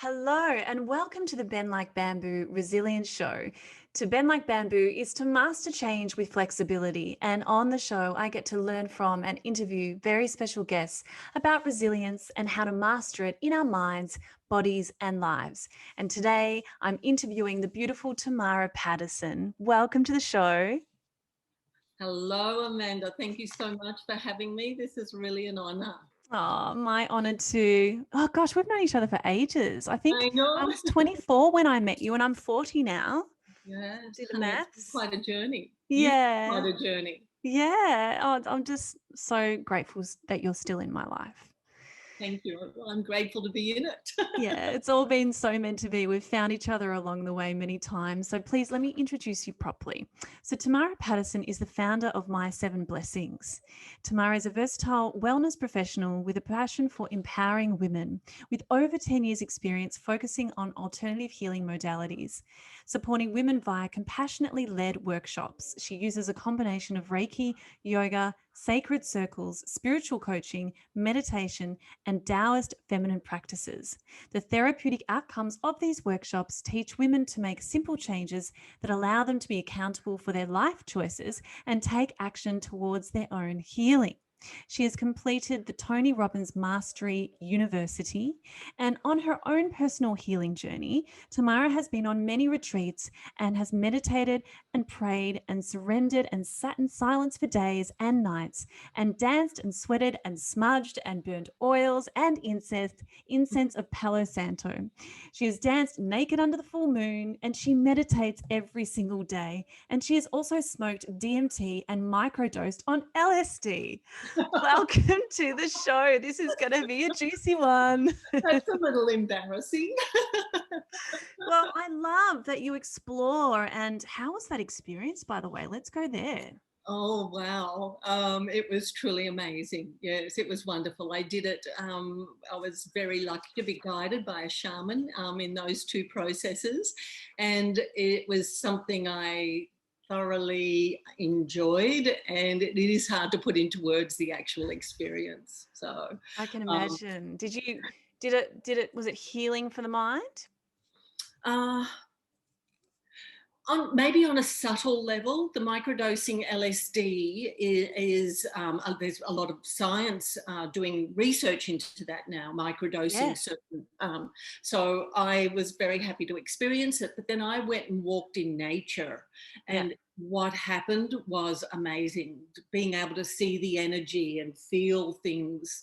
Hello, and welcome to the Bend Like Bamboo Resilience Show. To bend like bamboo is to master change with flexibility. And on the show, I get to learn from and interview very special guests about resilience and how to master it in our minds, bodies, and lives. And today, I'm interviewing the beautiful Tamara Patterson. Welcome to the show. Hello, Amanda. Thank you so much for having me. This is really an honor. Oh, my honor too. Oh gosh, we've known each other for ages. I think I I know. was 24 when I met you, and I'm 40 now. Yes, Do the honey, it's been maths. quite a journey. You've Yeah. quite a journey. Yeah. Oh, I'm just so grateful that you're still in my life. Thank you. Well, I'm grateful to be in it. Yeah, it's all been so meant to be. We've found each other along the way many times. So please let me introduce you properly. So, Tamara Patterson is the founder of My Seven Blessings. Tamara is a versatile wellness professional with a passion for empowering women, with over 10 years' experience focusing on alternative healing modalities, supporting women via compassionately led workshops. She uses a combination of Reiki, yoga, sacred circles, spiritual coaching, meditation, and Taoist feminine practices. The therapeutic outcomes of these workshops teach women to make simple changes that allow them to be accountable for their life choices and take action towards their own healing. She has completed the Tony Robbins Mastery University, and on her own personal healing journey, Tamara has been on many retreats and has meditated and prayed and surrendered and sat in silence for days and nights and danced and sweated and smudged and burned oils and incense of Palo Santo. She has danced naked under the full moon and she meditates every single day. And she has also smoked DMT and microdosed on LSD. Welcome to the show. This is going to be a juicy one. That's a little embarrassing. Well, I love that you explore. And how was that experience, by the way? Let's go there. Oh, wow. It was truly amazing. Yes, it was wonderful. I did it. I was very lucky to be guided by a shaman in those two processes. And it was something I thoroughly enjoyed. And it is hard to put into words the actual experience. So, I can um, imagine. Was it healing for the mind? uh, maybe on a subtle level, the microdosing LSD there's a lot of science doing research into that now, microdosing Yes. certain. So I was very happy to experience it, but then I went and walked in nature, Yeah. and what happened was amazing. Being able to see the energy and feel things.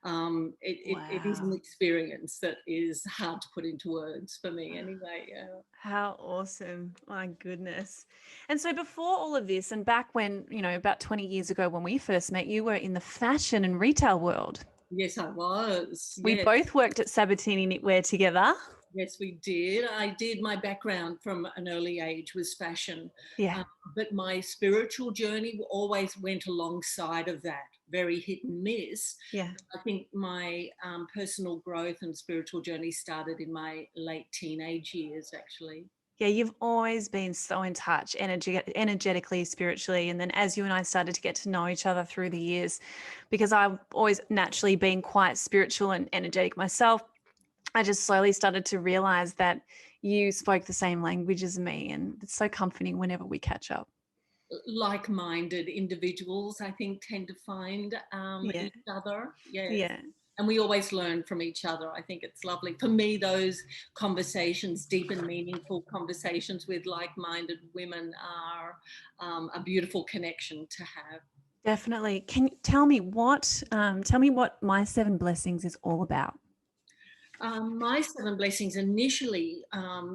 It is an Wow. experience that is hard to put into words for me anyway. Yeah. How awesome. My goodness. And so before all of this, and back when, about 20 years ago when we first met, you were in the fashion and retail world. Yes, I was. We Yes, both worked at Sabatini Knitwear together. yes, we did. I did. My background from an early age was fashion, Yeah. uh, but my spiritual journey always went alongside of that, very hit and miss. Yeah. I think my personal growth and spiritual journey started in my late teenage years, actually. Yeah, you've always been so in touch energetically, spiritually. And then as you and I started to get to know each other through the years, because I've always naturally been quite spiritual and energetic myself, I just slowly started to realize that you spoke the same language as me. And it's so comforting whenever we catch up. Like-minded individuals, I think, tend to find Yeah. each other. Yes. Yeah. And we always learn from each other. I think it's lovely. For me, those conversations, deep and meaningful conversations with like-minded women are a beautiful connection to have. Definitely. Can you tell me what My Seven Blessings is all about? My Seven Blessings initially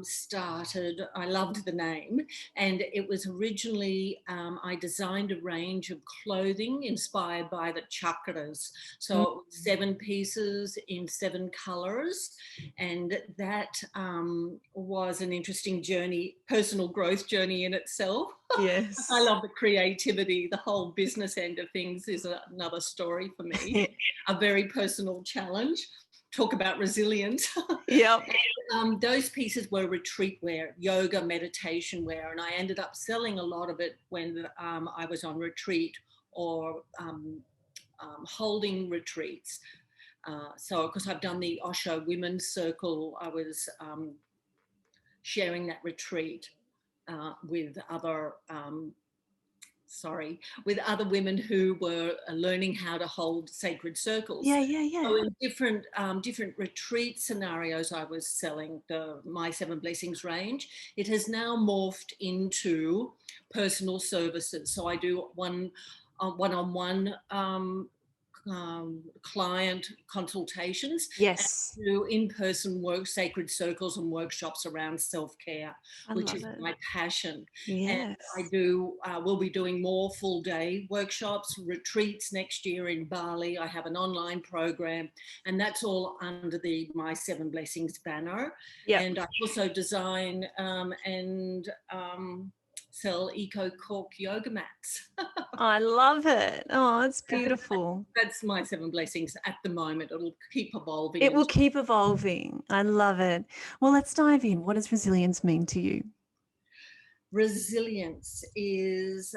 started, I loved the name, and it was originally, I designed a range of clothing inspired by the chakras. So it was 7 pieces in 7 colors, and that was an interesting journey, personal growth journey in itself. I Yes. love the creativity. The whole business end of things is another story for me, a very personal challenge. Talk about resilience. Yep. Those pieces were retreat wear, yoga, meditation wear, and I ended up selling a lot of it when I was on retreat or holding retreats. So because I've done the Osho Women's Circle, I was sharing that retreat with other with other women who were learning how to hold sacred circles. Yeah. So in different retreat scenarios, I was selling the My Seven Blessings range. It has now morphed into personal services. So I do one-on-one client consultations, and Yes. do in-person work, sacred circles and workshops around self-care, I which love is it. my passion. And I Yes. do, we'll be doing more full day workshops, retreats next year in Bali. I have an online program, and that's all under the My Seven Blessings banner. Yep. And I also design and sell eco cork yoga mats. I love it. Oh, it's That's, beautiful. that's My Seven Blessings at the moment. It'll keep evolving. It will keep evolving. I love it. Well, let's dive in. What does resilience mean to you? Resilience is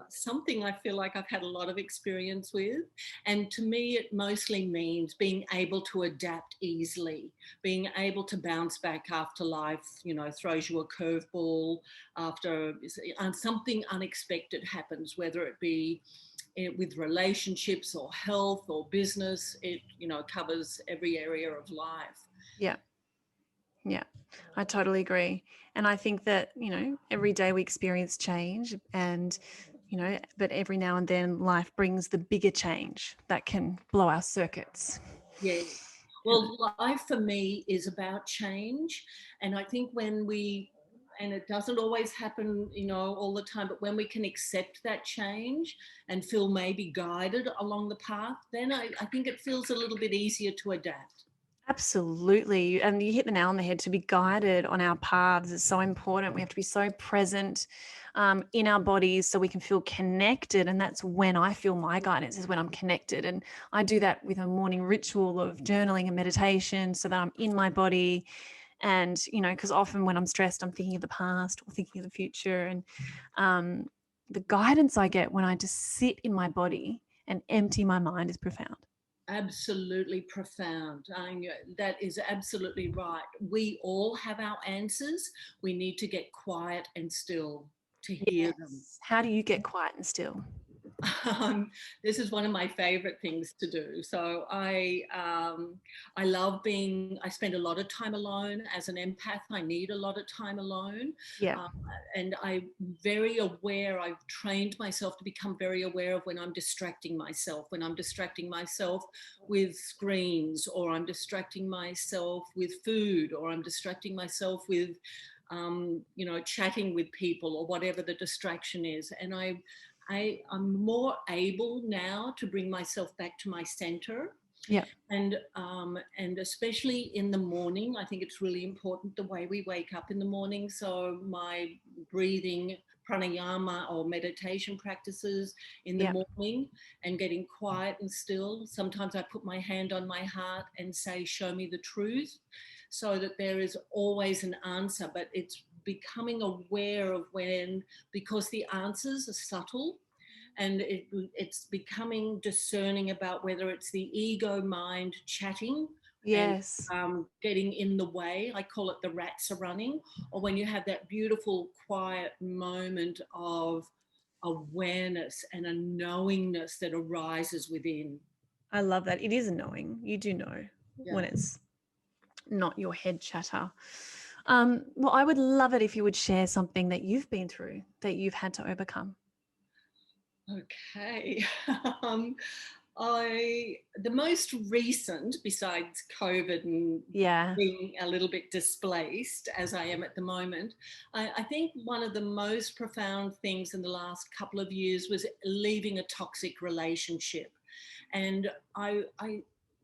something I feel like I've had a lot of experience with. And to me, it mostly means being able to adapt easily, being able to bounce back after life, throws you a curveball, after something unexpected happens, whether it be with relationships or health or business. It, covers every area of life. Yeah. Yeah, I totally agree. And I think that, every day we experience change and, but every now and then life brings the bigger change that can blow our circuits. Yeah. Well, life for me is about change. And I think and it doesn't always happen, all the time, but when we can accept that change and feel maybe guided along the path, then I think it feels a little bit easier to adapt. Absolutely. And you hit the nail on the head. To be guided on our paths is so important. We have to be so present in our bodies so we can feel connected. And that's when I feel my guidance, is when I'm connected. And I do that with a morning ritual of journaling and meditation so that I'm in my body. And, because often when I'm stressed, I'm thinking of the past or thinking of the future. And the guidance I get when I just sit in my body and empty my mind is profound. Absolutely profound. That is absolutely right. We all have our answers. We need to get quiet and still to hear them. Yes. How do you get quiet and still? This is one of my favorite things to do. So I love I spend a lot of time alone as an empath. I need a lot of time alone. Yeah. Um, and I'm very aware, I've trained myself to become very aware of when I'm distracting myself, with screens, or I'm distracting myself with food, or I'm distracting myself with chatting with people, or whatever the distraction is. And I'm more able now to bring myself back to my center. Yeah. And especially in the morning, I think it's really important the way we wake up in the morning. So my breathing, pranayama or meditation practices in the Yeah. morning, and getting quiet and still. Sometimes I put my hand on my heart and say, show me the truth, so that there is always an answer. But it's becoming aware of because the answers are subtle, and it's becoming discerning about whether it's the ego mind chatting and Yes. getting in the way. I call it the rats are running. Or when you have that beautiful quiet moment of awareness and a knowingness that arises within. I love that. It is a knowing. You do know Yeah. when it's not your head chatter. Well, I would love it if you would share something that you've been through that you've had to overcome. Okay. um, the most recent, besides COVID and Yeah. being a little bit displaced as I am at the moment, I think one of the most profound things in the last couple of years was leaving a toxic relationship. And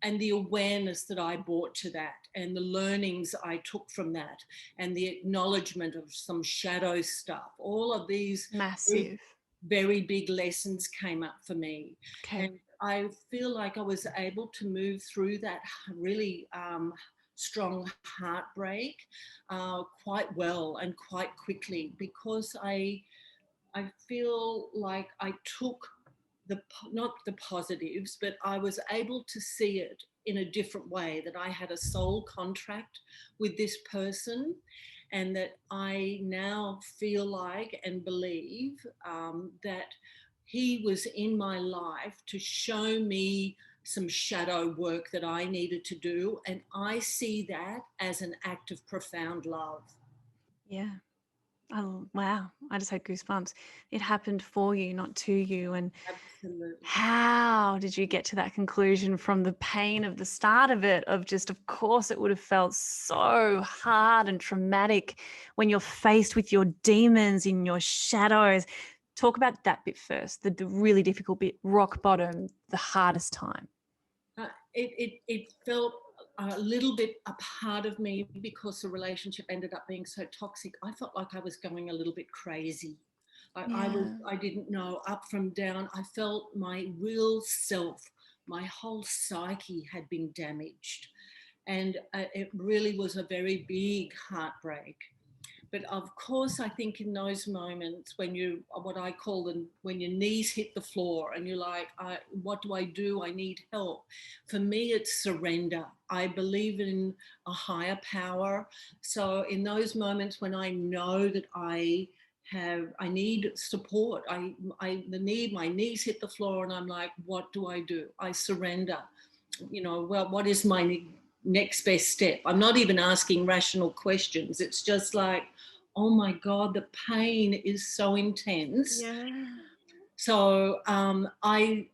and the awareness that I brought to that, and the learnings I took from that, and the acknowledgement of some shadow stuff, all of these very, Massive. very big lessons came up for me. Okay. And I feel like I was able to move through that really strong heartbreak quite well and quite quickly, because I feel like I took not the positives, but I was able to see it in a different way, that I had a soul contract with this person, and that I now feel like and believe that he was in my life to show me some shadow work that I needed to do. And I see that as an act of profound love. Yeah. Oh, wow. I just had goosebumps. It happened for you, not to you. And Absolutely. how did you get to that conclusion from the pain of the start of it? Of just, of course, it would have felt so hard and traumatic when you're faced with your demons in your shadows. Talk about that bit first, the really difficult bit, rock bottom, the hardest time. It felt a little bit a part of me, because the relationship ended up being so toxic. I felt like I was going a little bit crazy. Yeah. I didn't know up from down. I felt my real self, my whole psyche had been damaged. And it really was a very big heartbreak. But of course, I think in those moments when you, what I call them, when your knees hit the floor and you're like, what do I do? I need help. For me, it's surrender. I believe in a higher power. So in those moments when I know that I need support, my knees hit the floor and I'm like, what do I do? I surrender. Well, what is my next best step? I'm not even asking rational questions. It's just like, oh my God, the pain is so intense. Yeah. So I've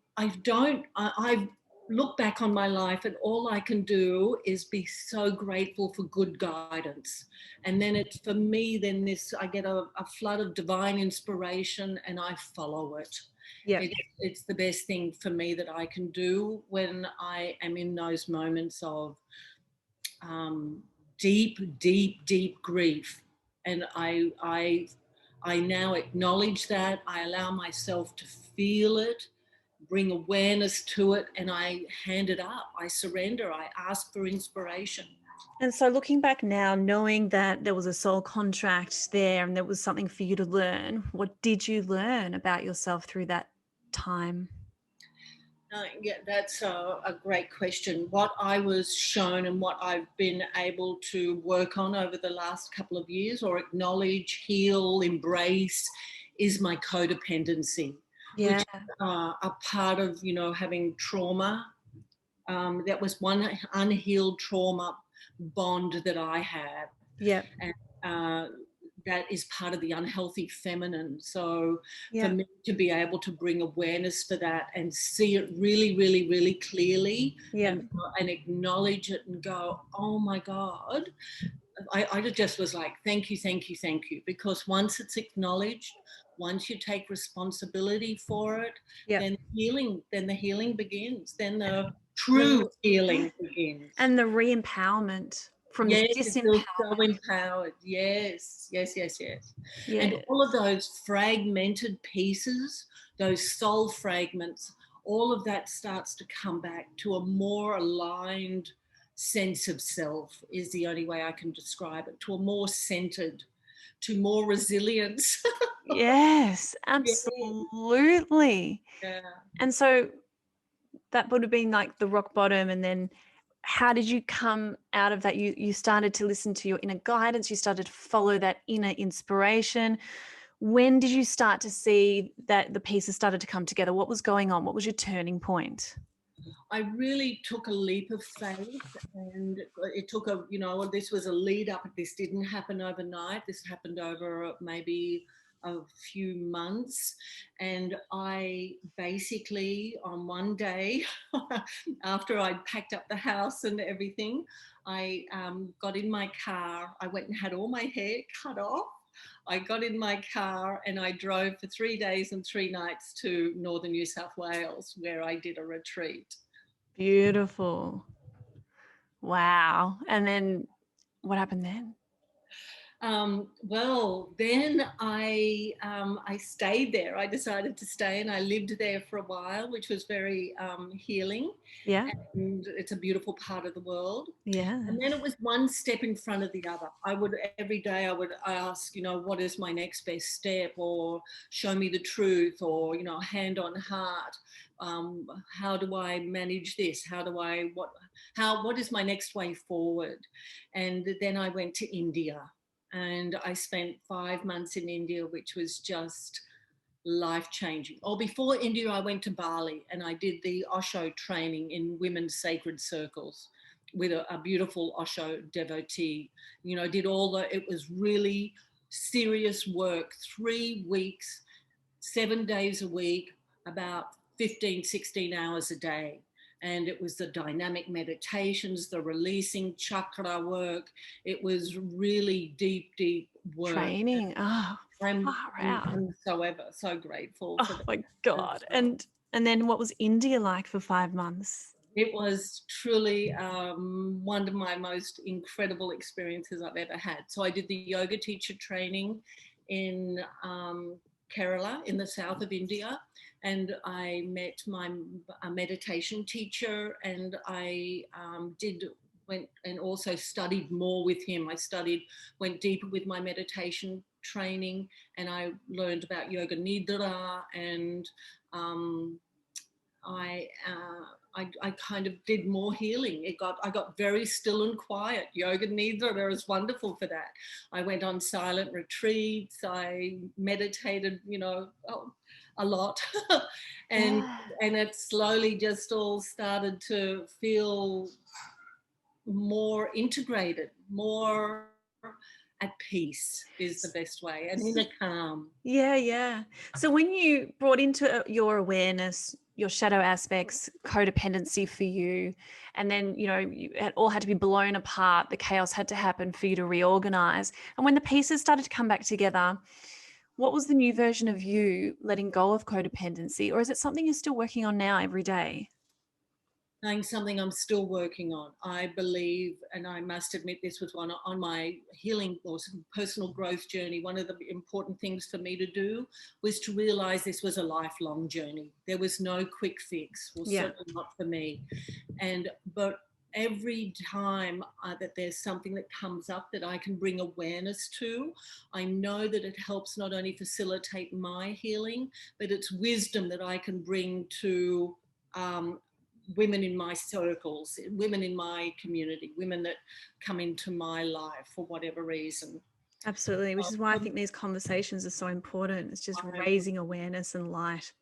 looked back on my life, and all I can do is be so grateful for good guidance. And then it's for me, then I get a flood of divine inspiration and I follow it. Yeah. It's the best thing for me that I can do when I am in those moments of deep, deep, deep grief. And I now acknowledge that. I allow myself to feel it, bring awareness to it, and I hand it up. I surrender. I ask for inspiration. And so looking back now, knowing that there was a soul contract there and there was something for you to learn, what did you learn about yourself through that time? Yeah, that's a great question. What I was shown and what I've been able to work on over the last couple of years, or acknowledge, heal, embrace, is my codependency, which Yeah. is a part of, having trauma. That was one unhealed trauma bond that I have. Yeah. And that is part of the unhealthy feminine. So for Yeah. me to be able to bring awareness for that and see it really, really, really clearly, Yeah. and acknowledge it and go, oh my God, I just was like, thank you, thank you, thank you. Because once it's acknowledged, once you take responsibility for it, Yeah. then the healing begins. Then the The, true healing begins. and the re-empowerment from the Yes, it feels so disempowerment. empowered. Yes, yes, yes, yes. And Yeah. all of those fragmented pieces, those soul fragments, all of that starts to come back to a more aligned sense of self, is the only way I can describe it, to a more centered, to more resilience. Yes, Yeah, absolutely. yeah. And so that would have been like the rock bottom. And then how did you come out of that? You started to listen to your inner guidance, you started to follow that inner inspiration. When did you start to see that the pieces started to come together? What was going on? What was your turning point? I really took a leap of faith, and it took this was a lead up. This didn't happen overnight. This happened over maybe a few months. And I basically, on one day, after I'd packed up the house and everything, I got in my car. I went and had all my hair cut off. I got in my car and I drove for 3 days and 3 nights to northern New South Wales, where I did a retreat. Beautiful. Wow. And then what happened then? Well, then I stayed there. I decided to stay, and I lived there for a while, which was very healing. Yeah. And it's a beautiful part of the world. And then Yes. it was one step in front of the other. Every day I ask, what is my next best step, or show me the truth, or hand on heart. How do I manage this? What is my next way forward? And then I went to India, and I spent 5 months in India, which was just life changing. Or before India, I went to Bali and I did the Osho training in women's sacred circles with a beautiful Osho devotee. It was really serious work, 3 weeks, 7 days a week, about 15, 16 hours a day. And it was the dynamic meditations, the releasing chakra work. It was really deep, deep work. Training. Oh, I'm, far I'm, out. I'm so grateful for Oh that my as God. well. And then what was India like for 5 months? It was truly one of my most incredible experiences I've ever had. So I did the yoga teacher training in Kerala in the south of India, and I met my meditation teacher, and I went and also studied more with him. Went deeper with my meditation training, and I learned about yoga nidra, and um, I, I kind of did more healing. I got very still and quiet. Yoga Nidra is wonderful for that. I went on silent retreats. I meditated, a lot, and Yeah. it slowly just all started to feel more integrated, more at peace is the best way, and in a calm. Yeah, yeah. So when you brought into your awareness, your shadow aspects, codependency for you, and then, it all had to be blown apart, the chaos had to happen for you to reorganize. And when the pieces started to come back together, what was the new version of you letting go of codependency? Or is it something you're still working on now every day? Knowing something I'm still working on. I believe, and I must admit, this was one on my healing or personal growth journey. One of the important things for me to do was to realize this was a lifelong journey. There was no quick fix, well, Yeah. certainly not for me. But every time that there's something that comes up that I can bring awareness to, I know that it helps not only facilitate my healing, but it's wisdom that I can bring to um, women in my circles, women in my community, women that come into my life for whatever reason. Absolutely, which is why I Um, think these conversations are so important. It's just I, raising awareness and light,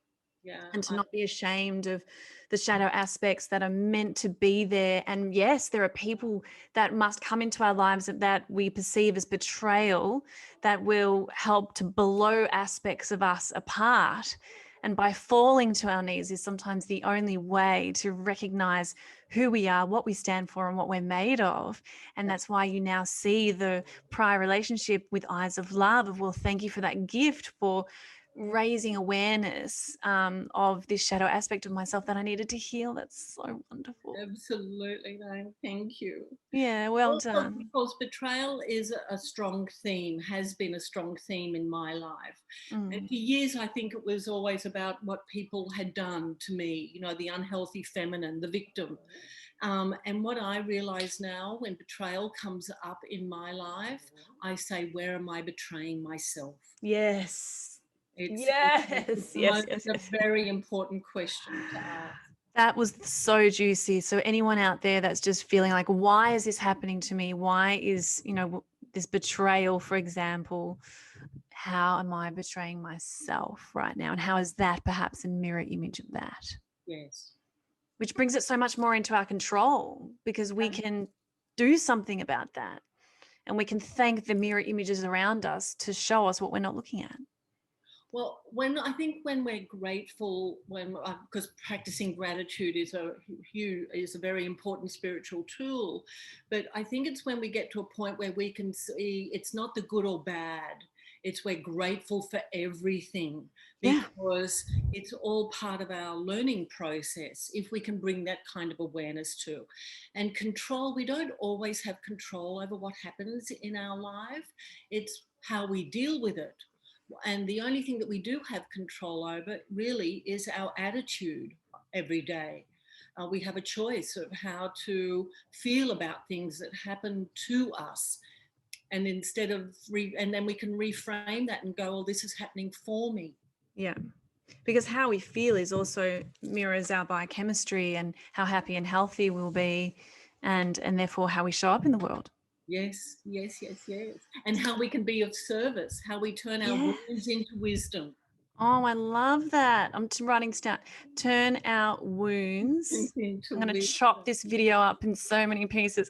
yeah, and to not be ashamed of the shadow aspects that are meant to be there. And yes, there are people that must come into our lives that we perceive as betrayal, that will help to blow aspects of us apart. And by falling to our knees is sometimes the only way to recognize who we are, what we stand for, and what we're made of. And that's why you now see the prior relationship with eyes of love, of, well, thank you for that gift, for raising awareness of this shadow aspect of myself that I needed to heal. That's so wonderful. absolutely, no, thank you. Yeah, well Also, done. because betrayal is a strong theme, has been a strong theme in my life. And Mm. for years, I think it was always about what people had done to me, the unhealthy feminine, the victim. And what I realize now, when betrayal comes up in my life, I say, where am I betraying myself? Yes. It's Yes, yes, yes, it's a yes. very important question to ask. That was so juicy. So anyone out there that's just feeling like, why is this happening to me? Why is, this betrayal, for example, how am I betraying myself right now? And how is that perhaps a mirror image of that? Yes. Which brings it so much more into our control, because we can do something about that, and we can thank the mirror images around us to show us what we're not looking at. Well, when we're grateful, because practicing gratitude is a very important spiritual tool, but I think it's when we get to a point where we can see it's not the good or bad, It's we're grateful for everything, Yeah. because it's all part of our learning process if we can bring that kind of awareness to. And control, we don't always have control over what happens in our life. It's how we deal with it. And the only thing that we do have control over really is our attitude every day. We have a choice of how to feel about things that happen to us. And instead of, and then we can reframe that and go, oh, this is happening for me. Yeah. Because how we feel is also mirrors our biochemistry and how happy and healthy we'll be, and therefore how we show up in the world. Yes, yes, yes, yes. And how we can be of service, how we turn our Yeah. wounds into wisdom. Oh, I love that. I'm writing down, turn our wounds. Into I'm going to wisdom. chop this video up in so many pieces.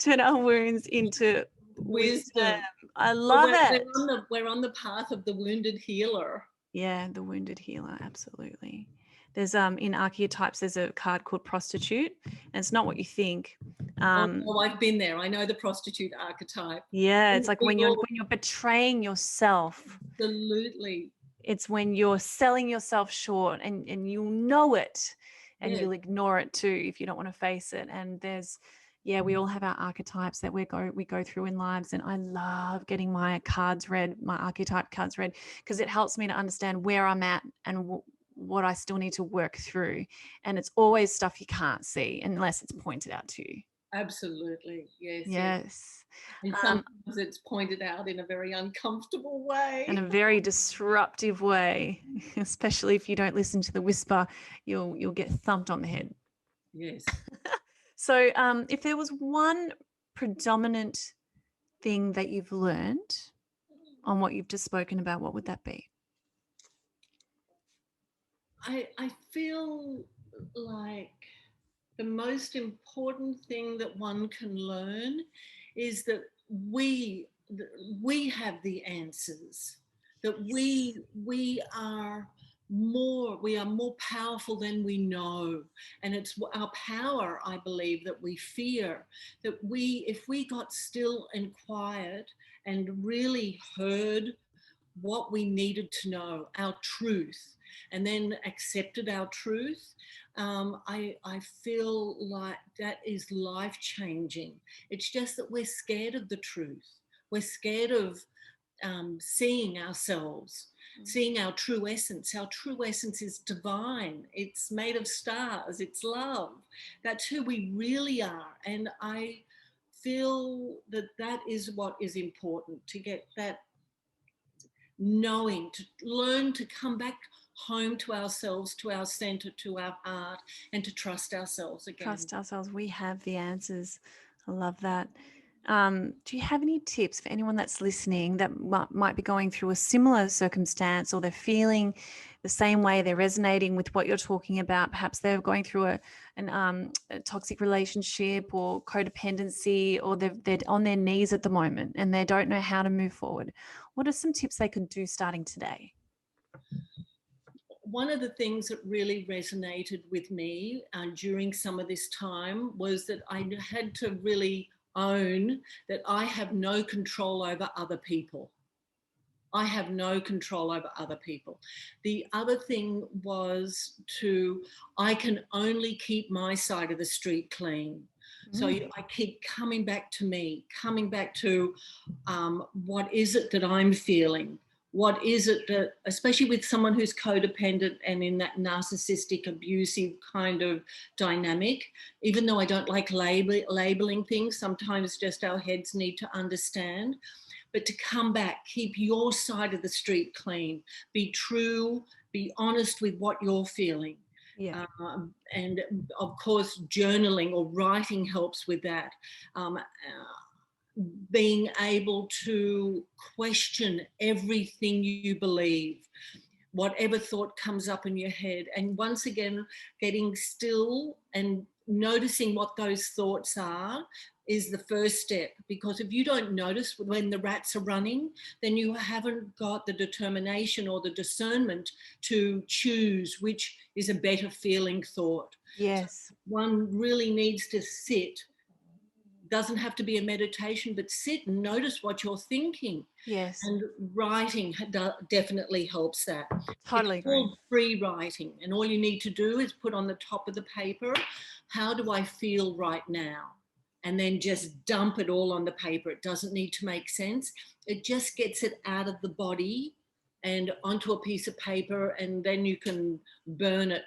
Turn our wounds into wisdom. I love it. We're on the path of the wounded healer. Yeah, the wounded healer, absolutely. There's in archetypes, there's a card called prostitute, and it's not what you think. Oh, I've been there. I know the prostitute archetype. Yeah, it's like when you're betraying yourself. Absolutely. It's when you're selling yourself short, and you'll know it, and you'll ignore it too if you don't want to face it. And we all have our archetypes that we go through in lives, and I love getting my archetype cards read, because it helps me to understand where I'm at and what I still need to work through. And it's always stuff you can't see unless it's pointed out to you. Absolutely. Yes. Yes. And sometimes it's pointed out in a very uncomfortable way. In a very disruptive way, especially if you don't listen to the whisper, you'll get thumped on the head. Yes. So if there was one predominant thing that you've learned on what you've just spoken about, what would that be? I feel like the most important thing that one can learn is that we have the answers, that we are more powerful than we know. And it's our power, I believe, that we fear, that if we got still and quiet and really heard what we needed to know, our truth, and then accepted our truth, I feel like that is life-changing. It's just that we're scared of the truth. We're scared of seeing ourselves, seeing our true essence. Our true essence is divine. It's made of stars. It's love. That's who we really are. And I feel that that is what is important, to get that knowing, to learn to come back home to ourselves, to our center, to our heart, and to trust ourselves again. Trust ourselves. We have the answers. I love that. Do you have any tips for anyone that's listening that might be going through a similar circumstance, or they're feeling the same way, they're resonating with what you're talking about? Perhaps they're going through a toxic relationship or codependency, or they're on their knees at the moment and they don't know how to move forward. What are some tips they could do starting today? One of the things that really resonated with me during some of this time was that I had to really own that I have no control over other people. I have no control over other people. The other thing was I can only keep my side of the street clean. So I keep coming back to me, coming back to what is it that I'm feeling? What is it that, especially with someone who's codependent and in that narcissistic, abusive kind of dynamic, even though I don't like labeling things, sometimes just our heads need to understand. But to come back, keep your side of the street clean, be true, be honest with what you're feeling. Yeah. And of course, journaling or writing helps with that. Being able to question everything you believe, whatever thought comes up in your head. And once again, getting still and noticing what those thoughts are is the first step. Because if you don't notice when the rats are running, then you haven't got the determination or the discernment to choose which is a better feeling thought. Yes. So one really needs to sit doesn't have to be a meditation, but sit and notice what you're thinking. Yes. And writing definitely helps that. It's Totally agree. called free writing, and all you need to do is put on the top of the paper, how do I feel right now? And then just dump it all on the paper. It doesn't need to make sense. It just gets it out of the body and onto a piece of paper, and then you can burn it,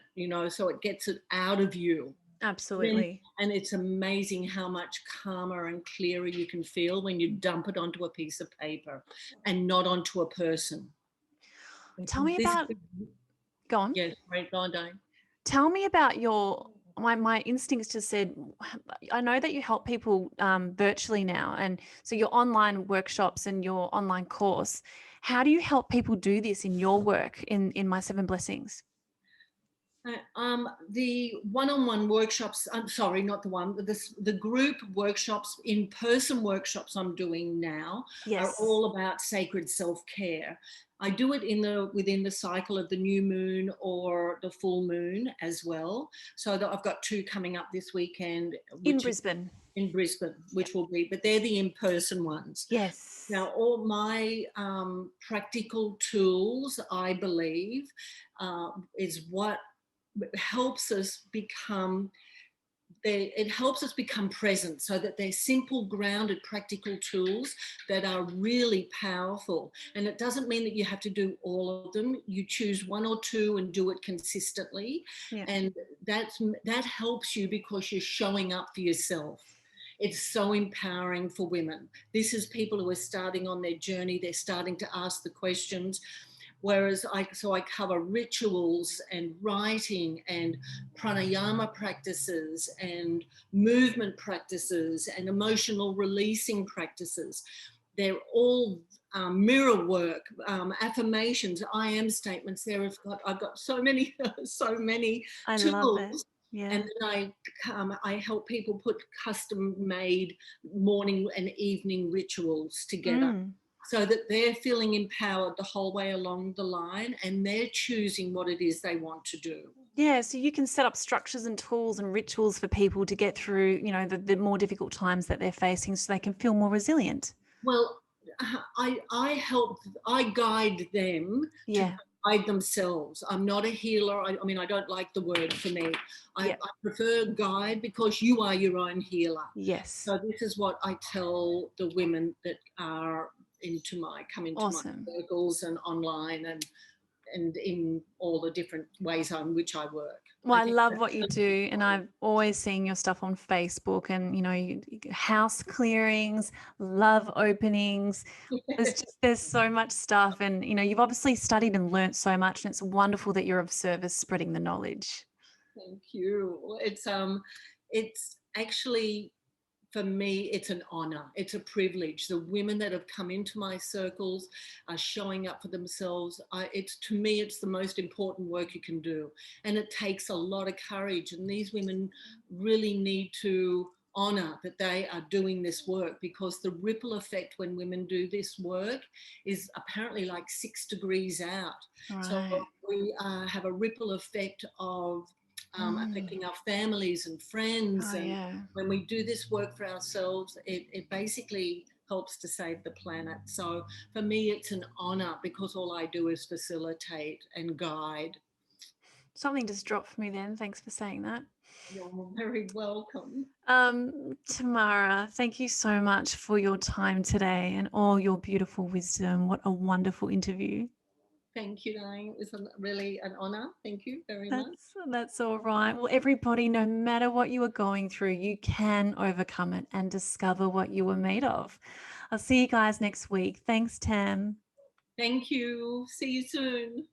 so it gets it out of you. Absolutely. And it's amazing how much calmer and clearer you can feel when you dump it onto a piece of paper and not onto a person. Tell me about, go on. Yes, right, go on, Diane. Tell me about my instincts just said, I know that you help people virtually now. And so your online workshops and your online course, how do you help people do this in your work in My Seven Blessings? The one-on-one workshops, I'm sorry, not the one, but the group workshops, in-person workshops I'm doing now are all about sacred self-care. I do it within the cycle of the new moon or the full moon as well. So that I've got 2 coming up this weekend. In Brisbane. In Brisbane, which will be, but they're the in-person ones. Yes. Now, all my practical tools, I believe, is what helps us become present, so that they're simple, grounded, practical tools that are really powerful. And it doesn't mean that you have to do all of them. You choose 1 or 2 and do it consistently. Yeah. And that helps you because you're showing up for yourself. It's so empowering for women. This is people who are starting on their journey. They're starting to ask the questions. Whereas I cover rituals and writing and pranayama practices and movement practices and emotional releasing practices. They're all mirror work, affirmations, I am statements. I've got so many I tools. love it. Yeah. And then I help people put custom-made morning and evening rituals together. So that they're feeling empowered the whole way along the line, and they're choosing what it is they want to do. Yeah, so you can set up structures and tools and rituals for people to get through, the more difficult times that they're facing, so they can feel more resilient. Well, I guide them to guide themselves. I'm not a healer. I mean, I don't like the word for me. I prefer guide, because you are your own healer. Yes. So this is what I tell the women that are come into Awesome. my circles and online and in all the different ways in which I work. Well, I love what you do, and I've always seen your stuff on Facebook, and house clearings, love openings. There's so much stuff, and you've obviously studied and learnt so much, and it's wonderful that you're of service spreading the knowledge. Thank you. It's actually, for me, it's an honor. It's a privilege. The women that have come into my circles are showing up for themselves. To me, it's the most important work you can do. And it takes a lot of courage. And these women really need to honor that they are doing this work, because the ripple effect when women do this work is apparently like 6 degrees out. Right. So we have a ripple effect of affecting our families and friends. When we do this work for ourselves, it basically helps to save the planet. So for me, it's an honor, because all I do is facilitate and guide. Something just dropped for me then. Thanks for saying that. You're very welcome. Tamara, thank you so much for your time today and all your beautiful wisdom. What a wonderful interview. Thank you, Diane. It was really an honor. Thank you very much. That's all right. Well, everybody, no matter what you are going through, you can overcome it and discover what you were made of. I'll see you guys next week. Thanks, Tam. Thank you. See you soon.